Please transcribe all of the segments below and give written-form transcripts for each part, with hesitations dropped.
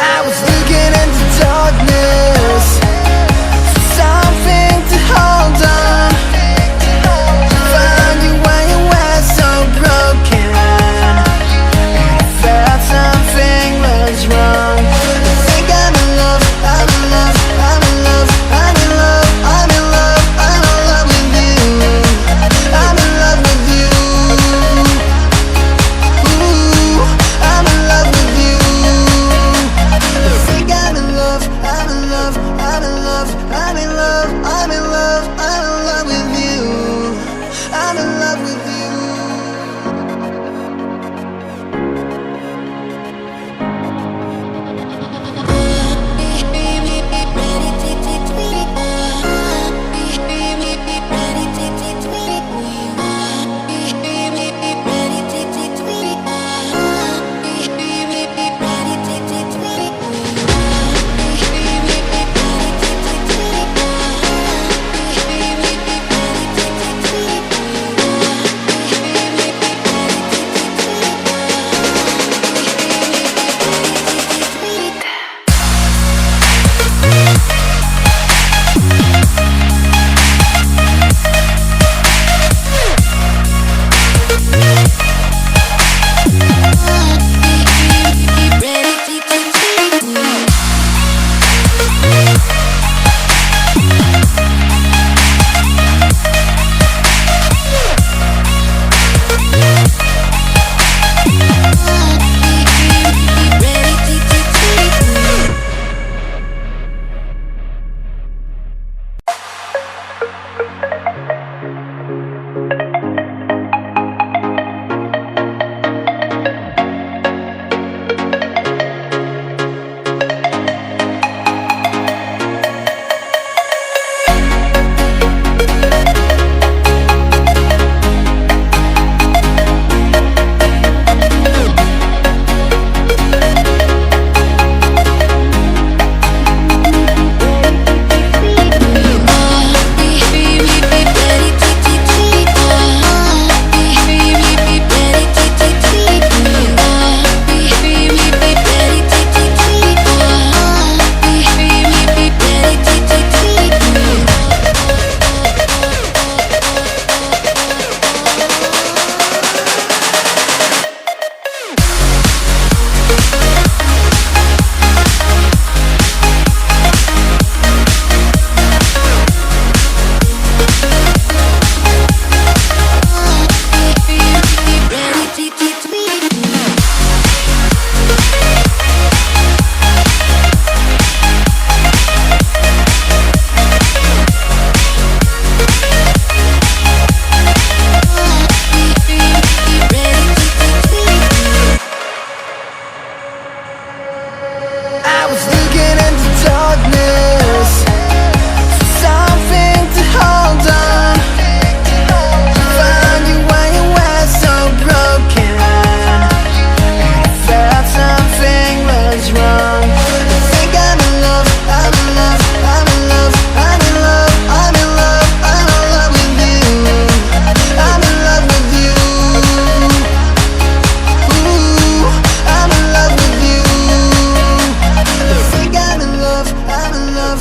I was looking into darkness for something to hold on. Found you when you were so broken, and I felt something was wrong. I think I'm in love, I'm in love, I'm in love, I'm in love, I'm in love, I'm in love with you. I'm in love with you. Ooh, I'm in love with you. I think I'm in love, I'm in love, I'm in love, I'm in love, I'm in love, I'm in love with you. I'm in love with you. I was looking into darkness for something to hold on. Found you when you were so broken, and I felt something was wrong. I think I'm in love, I'm in love, I'm in love, I'm in love, I'm in love, I'm in love with you. I'm in love with you. Ooh, I'm in love with you. I think I'm in love, I'm in love,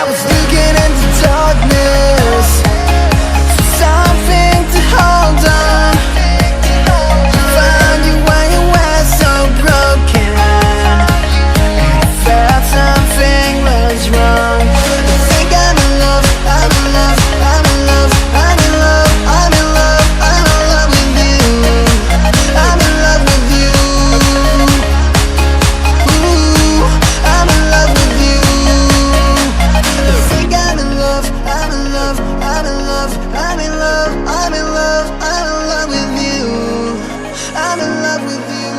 I was looking into darkness for something to hold on. Found you when you were so broken, and I felt something was wrong. I think I'm in love, I'm in love, I'm in love, I'm in love, I'm in love, I'm in love with you. I'm in love with you. Ooh, I'm in love with you. I think I'm in love, I'm in love, I'm in love, I'm in love, I'm in love, I'm in love with you. I'm in love with you.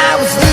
I was